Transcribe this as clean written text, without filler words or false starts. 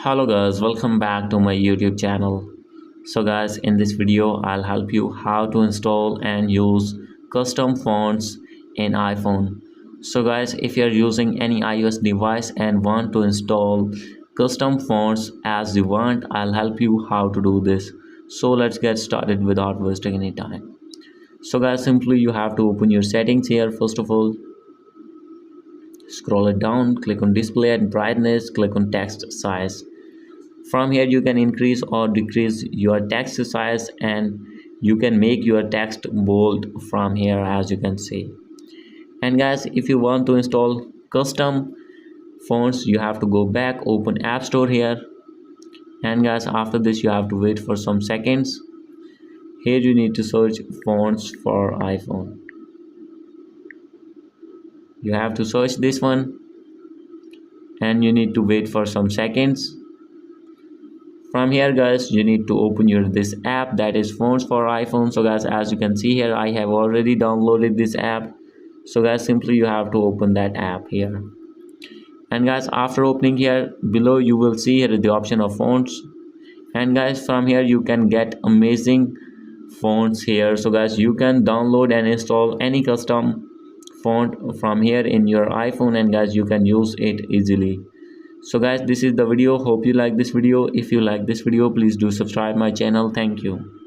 Hello guys, welcome back to my YouTube channel. So guys, in this video I'll help you how to install and use custom fonts in iPhone. So guys, if you're using any iOS device and want to install custom fonts as you want, I'll help you how to do this. So let's get started without wasting any time. So guys, simply you have to open your settings here. First of all, scroll it down, click on display and brightness, click on text size. From here you can increase or decrease your text size, and you can make your text bold from here, as you can see. And guys, if you want to install custom fonts, you have to go back, open App Store here, and guys, after this you have to wait for some seconds. Here you need to search fonts for iPhone. You have to search this one and you need to wait for some seconds. From here guys, you need to open your this app, that is fonts for iPhone. So guys, as you can see here, I have already downloaded this app. So guys, simply you have to open that app here. And guys, after opening here, below you will see here the option of fonts. And guys, from here you can get amazing fonts here. So guys, you can download and install any custom font from here in your iPhone, and guys, you can use it easily. So guys, this is the video. Hope you like this video. If you like this video, please do subscribe my channel. Thank you.